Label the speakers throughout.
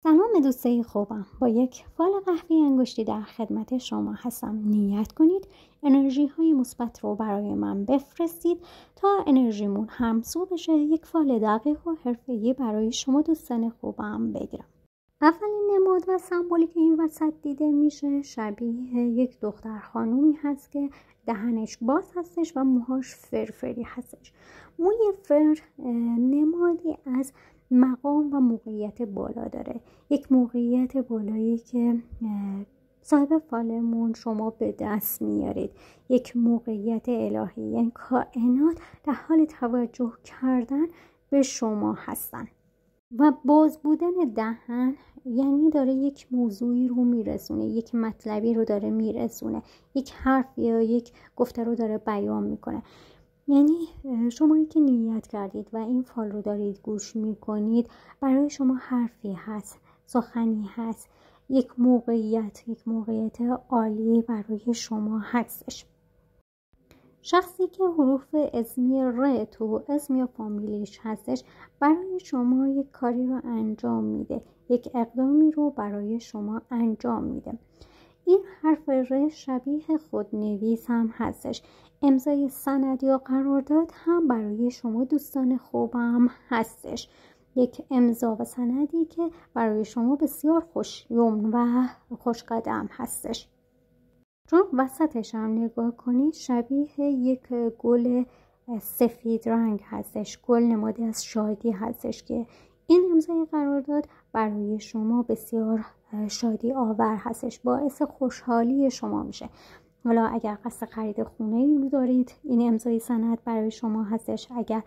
Speaker 1: سلام دوستای خوبم، با یک فال قهوه‌ای انگشتی در خدمت شما هستم. نیت کنید انرژی های مثبت رو برای من بفرستید تا انرژیمون همسو بشه. یک فال دقیق و حرفه‌ای برای شما دوستان خوبم بگیرم. اولین نماد و سمبولی که این وسط دیده میشه شبیه یک دختر خانومی هست که دهنش باز هستش و موهاش فرفری هستش. موی فر نمادی از مقام و موقعیت بالا داره، یک موقعیت بالایی که صاحب فالمون شما به دست میارید، یک موقعیت الهی، یعنی کائنات در حال توجه کردن به شما هستن. و باز بودن دهن یعنی داره یک موضوعی رو میرسونه، یک مطلبی رو داره میرسونه، یک حرف یا یک گفته رو داره بیان میکنه. یعنی شمایی که نیت کردید و این فال رو دارید گوش میکنید، برای شما حرفی هست، سخنی هست، یک موقعیت عالی برای شما هستش. شخصی که حروف اسمی ر تو اسم یا فامیلیش هستش برای شما یک کاری رو انجام میده، یک اقدامی رو برای شما انجام میده. این حرف ر شبیه خودنویس هم هستش. امضای سند یا قرارداد هم برای شما دوستان خوبم هستش. یک امضا و سندی که برای شما بسیار خوشیوم و خوشقدم هستش. چون وسطش هم نگاه کنید شبیه یک گل سفید رنگ هستش. گل نمادی از شادی هستش که این امضای قرارداد برای شما بسیار شادی آور هستش، باعث خوشحالی شما میشه. حالا اگر قصد خرید خونه رو دارید، این امضای سند برای شما هستش. اگر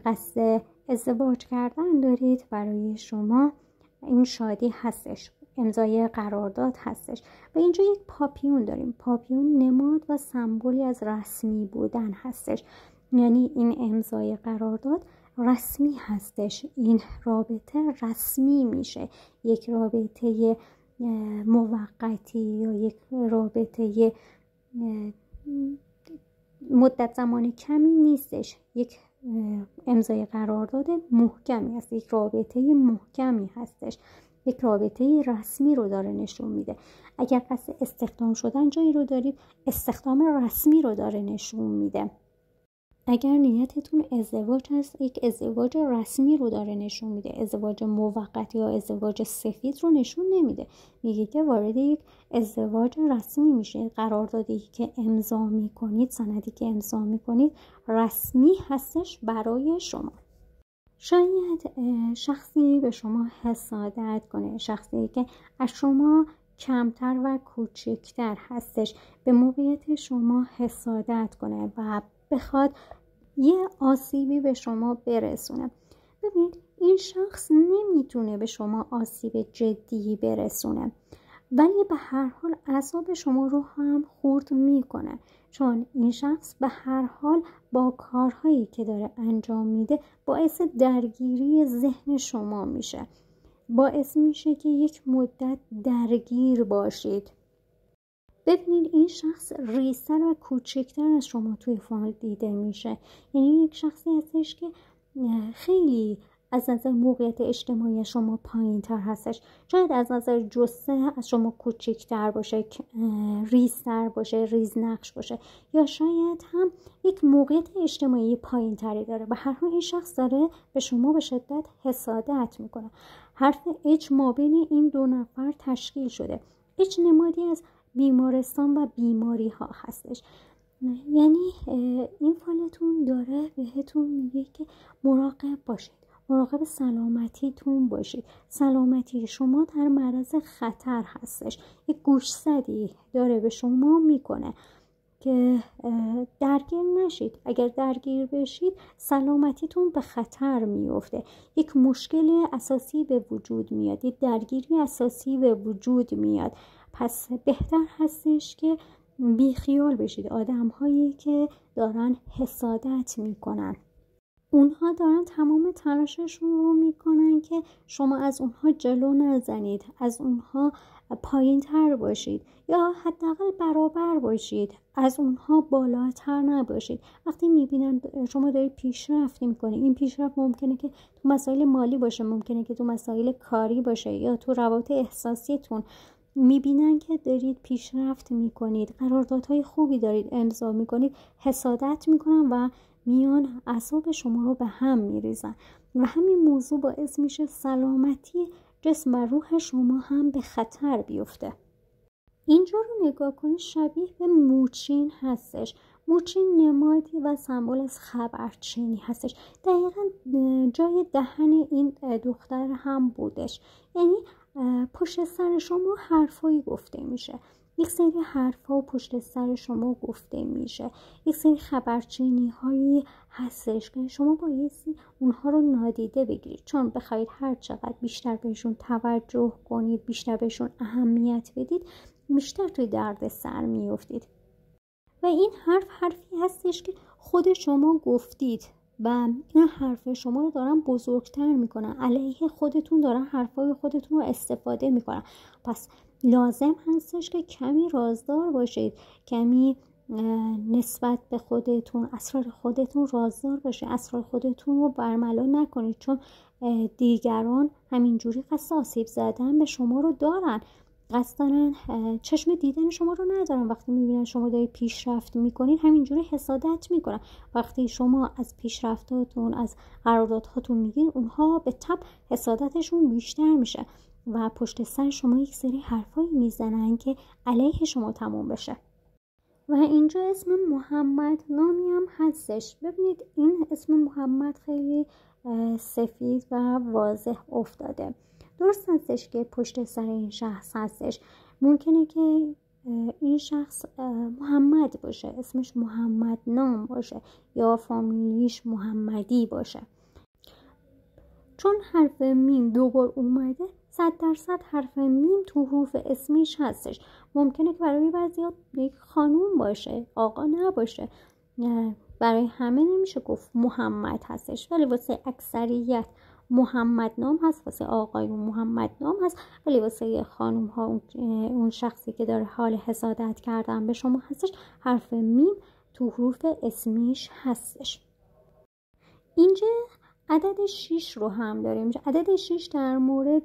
Speaker 1: قصد ازدواج کردن دارید، برای شما این شادی هستش، امضای قرارداد هستش. و اینجا یک پاپیون داریم. پاپیون نماد و سمبولی از رسمی بودن هستش. یعنی این امضای قرارداد رسمی هستش، این رابطه رسمی میشه. یک رابطه موقتی یا یک رابطه مدت زمان کمی نیستش، یک امضای قرارداد محکمی هست، یک رابطه محکمی هستش، یک رابطه رسمی رو داره نشون میده. اگر قصد استخدام شدن جایی رو دارید، استخدام رسمی رو داره نشون میده. اگر نیتتون ازدواج هست، یک ازدواج رسمی رو داره نشون میده. ازدواج موقت یا ازدواج سفید رو نشون نمیده، میگه که وارد یک ازدواج رسمی میشه. قراردادی که امضا میکنید، سندی که امضا میکنید رسمی هستش برای شما. شاید شخصی به شما حسادت کنه، شخصی که از شما کمتر و کوچکتر هستش به موقعیت شما حسادت کنه و بخواد یه آسیبی به شما برسونه. ببینید این شخص نمیتونه به شما آسیب جدی برسونه، ولی به هر حال اعصاب شما رو هم خورد میکنه، چون این شخص به هر حال با کارهایی که داره انجام میده باعث درگیری ذهن شما میشه، باعث میشه که یک مدت درگیر باشید. ببینید این شخص ریزتر و کوچکتر از شما توی فال دیده میشه. یعنی یک شخصی هستش که خیلی از نظر موقعیت اجتماعی شما پایین تر هستش. شاید از نظر جثه از شما کوچکتر باشه، ریزتر باشه، ریزنقش باشه، یا شاید هم یک موقعیت اجتماعی پایین تری داره. به هر حال این شخص داره به شما به شدت حسادت میکنه. حرف اج ما بین این دو نفر تشکیل شده. اج نمادی از بیمارستان و بیماری ها هستش. یعنی این فالتون داره بهتون میگه که مراقب باشید، مراقب سلامتیتون باشید. سلامتی شما در معرض خطر هستش. یک گوشزدی داره به شما میکنه که درگیر نشید. اگر درگیر بشید سلامتیتون به خطر میفته. یک مشکل اساسی به وجود میاد، یک درگیری اساسی به وجود میاد. پس بهتر هستش که بیخیال بشید آدم هایی که دارن حسادت میکنن. اونها دارن تمام تلاششون رو میکنن که شما از اونها جلو نزنید، از اونها پایین تر باشید یا حداقل برابر باشید، از اونها بالاتر نباشید. وقتی میبینن شما دارید پیشرفت میکنید، این پیشرفت ممکنه که تو مسائل مالی باشه، ممکنه که تو مسائل کاری باشه یا تو روابط احساسیتون، میبینن که دارید پیشرفت میکنید، قراردادهای خوبی دارید امضا میکنید، حسادت میکنن و میان اعصاب شما رو به هم میریزن و همین موضوع باعث میشه سلامتی جسم و روح شما هم به خطر بیفته. اینجا رو نگاه کنید، شبیه به موچین هستش. موچین نمادی و سمبل از خبرچینی هستش. دقیقا جای دهن این دختر هم بودش. یعنی پشت سر شما حرفایی گفته میشه، یک سری حرفا پشت سر شما گفته میشه، یک سری خبرچینی هایی هستش که شما بایستی اونها رو نادیده بگیرید، چون بخواید هر چقدر بیشتر بهشون توجه کنید، بیشتر بهشون اهمیت بدید، بیشتر توی درد سر میافتید. و این حرفی هستش که خود شما گفتید و این حرف شما رو دارن بزرگتر میکنن، علیه خودتون دارن حرفای خودتون رو استفاده میکنن. پس لازم هستش که کمی رازدار باشید، کمی نسبت به خودتون، اسرار خودتون رازدار باشید، اسرار خودتون رو برملا نکنید، چون دیگران همینجوری قصد آسیب زدن به شما رو دارن، قصد دارن چشم دیدن شما رو ندارن. وقتی میبینن شما دارید پیشرفت میکنید همینجوری حسادت میکنن. وقتی شما از پیشرفتاتون، از قراردادهاتون میگین، اونها به تبع حسادتشون بیشتر میشه و پشت سر شما یک سری حرفایی میزنن که علیه شما تموم بشه. و اینجا اسم محمد نامی هم هستش. ببینید این اسم محمد خیلی سفید و واضح افتاده. درست هستش که پشت سر این شخص هستش، ممکنه که این شخص محمد باشه، اسمش محمد نام باشه یا فامیلیش محمدی باشه. چون حرف میم دوبار اومده، 100% حرف میم تو حروف اسمیش هستش. ممکنه که برای بعضیا یک خانوم باشه، آقا نباشه، برای همه نمیشه گفت محمد هستش، ولی واسه اکثریت محمد نام هست، واسه آقایون محمد نام هست، ولی واسه خانوم ها، اون شخصی که داره حال حسادت کردن به شما هستش، حرف میم تو حروف اسمیش هستش. اینجا عدد 6 رو هم داریم. عدد 6 در مورد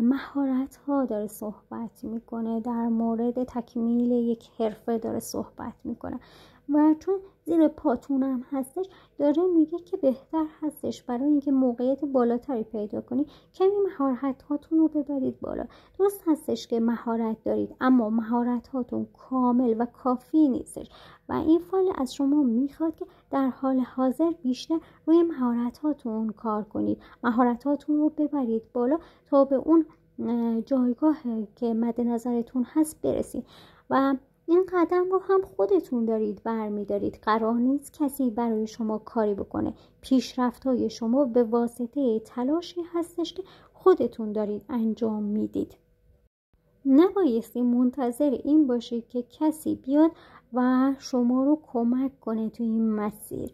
Speaker 1: مهارت ها داره صحبت میکنه، در مورد تکمیل یک حرفه داره صحبت میکنه و چون زیر پاتون هم هستش داره میگه که بهتر هستش برای اینکه موقعیت بالاتری پیدا کنید کمی مهارت هاتون رو ببرید بالا. درست هستش که مهارت دارید، اما مهارت هاتون کامل و کافی نیستش و این فال از شما میخواد که در حال حاضر بیشتر روی مهارت هاتون کار کنید، مهارت هاتون رو ببرید بالا تا به اون جایگاه که مد نظرتون هست برسید و این قدم رو هم خودتون دارید برمیدارید. قرار نیست کسی برای شما کاری بکنه. پیشرفت‌های شما به واسطه تلاشی هستش که خودتون دارید انجام میدید. نبایستی منتظر این باشید که کسی بیاد و شما رو کمک کنه توی این مسیر.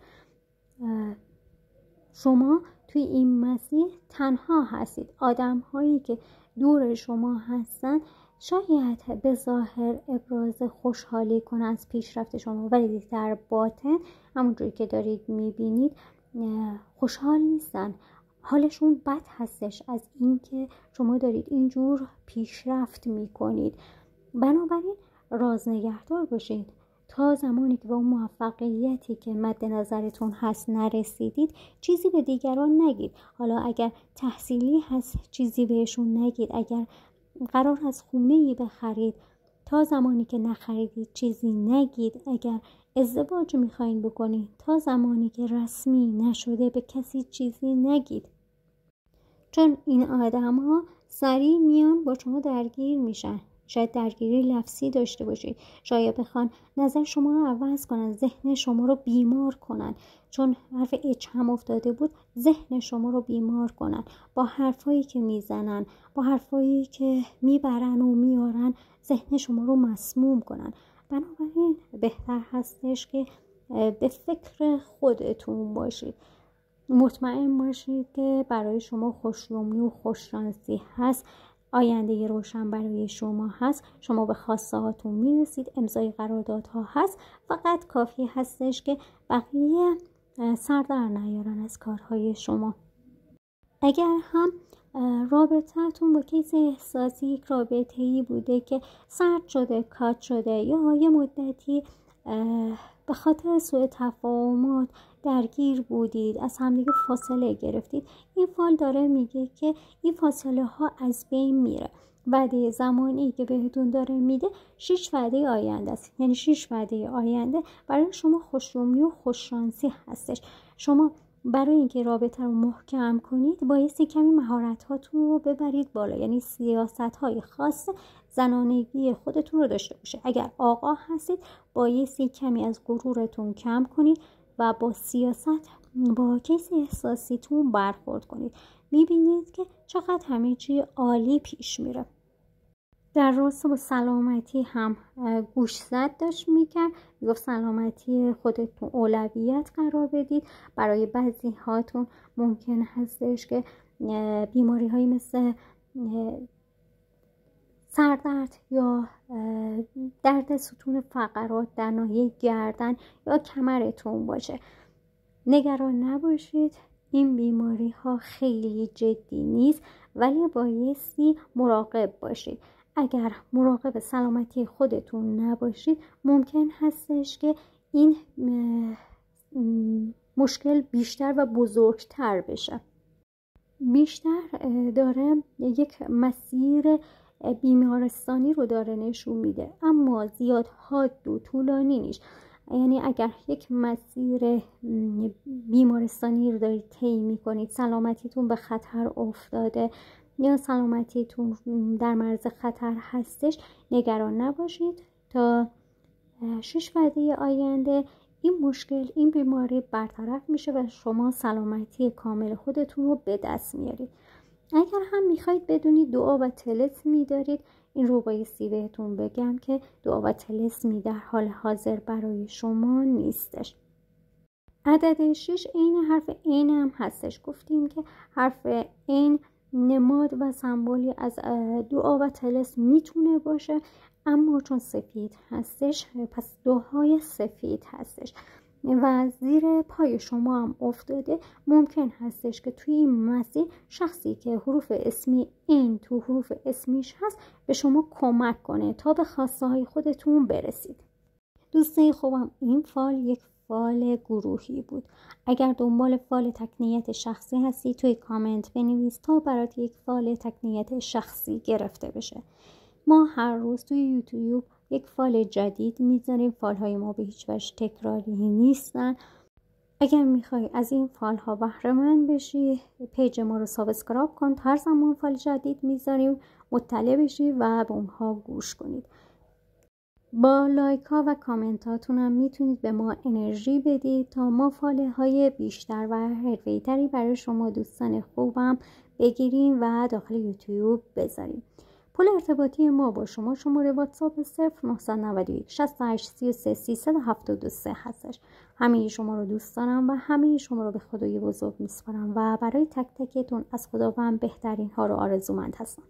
Speaker 1: شما توی این مسیر تنها هستید. آدم‌هایی که دور شما هستن شاید به ظاهر ابراز خوشحالی کنه از پیشرفت شما، ولی در باطن همونجوری که دارید میبینید خوشحال نیستن، حالشون بد هستش از اینکه شما دارید اینجور پیشرفت میکنید. بنابراین راز نگهدار باشید تا زمانی که به اون موفقیتی که مد نظرتون هست نرسیدید چیزی به دیگران نگید. حالا اگر تحصیلی هست چیزی بهشون نگید، اگر قرار از خونه‌ای بخرید تا زمانی که نخریدید چیزی نگید، اگر ازدواج میخواین بکنید تا زمانی که رسمی نشده به کسی چیزی نگید، چون این آدم‌ها سریع میان با شما درگیر میشن. شاید درگیری لفظی داشته باشید، شاید بخوان نظر شما رو عوض کنن، ذهن شما رو بیمار کنن، چون حرف اچ هم افتاده بود، ذهن شما رو بیمار کنن با حرفایی که میزنن، با حرفایی که میبرن و میارن، ذهن شما رو مسموم کنن. بنابراین بهتر هستش که به فکر خودتون باشید مطمئن باشید که برای شما خوشیومنی و خوششانسی هست، آینده روشن برای شما هست، شما به خواسته هاتون میرسید، امضای قراردادها هست. فقط کافی هستش که بقیه سر در نیارن از کارهای شما. اگر هم رابطه‌تون با کیس احساسی یک رابطه‌ای بوده که سرد شده، کات شده، یا یه مدتی به خاطر سوء تفاهمات درگیر بودید، از همدیگه فاصله گرفتید، این فال داره میگه که این فاصله ها از بین میره. وعده زمانی که بهتون داره میده 6 وعده آینده است. یعنی 6 وعده آینده برای شما خوشیومنی و خوششانسی هستش. شما برای اینکه رابطه رو محکم کنید بایستی کمی مهارت‌هاتون رو ببرید بالا. یعنی سیاست‌های خاص زنانگی خودتون رو داشته باشه. اگر آقا هستید بایستی کمی از غرورتون کم کنید و با سیاست با کیس احساسیتون برخورد کنید. میبینید که چقدر همه چی عالی پیش میره. در راستا با سلامتی هم گوشزد داشت میکرد. میگفت سلامتی خودتون اولویت قرار بدید. برای بعضی هاتون ممکن هستش که بیماری هایی مثل سردرد یا درد ستون فقرات در ناحیه گردن یا کمرتون باشه. نگران نباشید، این بیماری ها خیلی جدی نیست، ولی بایستی مراقب باشید. اگر مراقب سلامتی خودتون نباشید ممکن هستش که این مشکل بیشتر و بزرگتر بشه. بیشتر داره یک مسیر بیمارستانی رو داره نشون میده، اما زیاد حاد و طولانی نیست. یعنی اگر یک مسیر بیمارستانی رو دارید طی میکنید، سلامتیتون به خطر افتاده یا سلامتیتون در معرض خطر هستش، نگران نباشید. تا 6 وعده آینده این مشکل، این بیماری برطرف میشه و شما سلامتی کامل خودتون رو به دست میارید. اگر هم میخواید بدونید دعا و طلسمی دارید، این رو بایستی بهتون بگم که دعا و طلسمی در حال حاضر برای شما نیستش. عدد 6 عین حرف عین هم هستش. گفتیم که حرف عین نماد و سمبولی از دعا و طلسم میتونه باشه، اما چون سفید هستش پس دعای سفید هستش و زیر پای شما هم افتاده. ممکن هستش که توی این مسیر شخصی که حروف اسمی این تو حروف اسمیش هست به شما کمک کنه تا به خواسته های خودتون برسید. دوستان خوبم، این فال یک فال گروهی بود. اگر دنبال فال تکنیت شخصی هستی توی کامنت بنویس تا برات یک فال تکنیت شخصی گرفته بشه. ما هر روز توی یوتیوب یک فال جدید میذاریم. فال های ما به هیچ وجه تکراری نیستن. اگر میخوای از این فال ها بهره مند بشی، پیج ما رو سابسکرایب کن. هر زمان فال جدید میذاریم مطلع بشی و به اونها گوش کنید. با لایک ها و کامنت هاتون هم میتونید به ما انرژی بدید تا ما فال های بیشتر و حرفه‌ای تری برای شما دوستان خوبم بگیریم و داخل یوتیوب بذاریم. پل ارتباطی ما با شما شماره واتساپ 0991 68 33 373 هستش. همه شما رو دوست دارم و همه شما رو به خدای بزرگ میسپارم و برای تک تکتون از خداوند بهترین ها رو آرزومند هستم.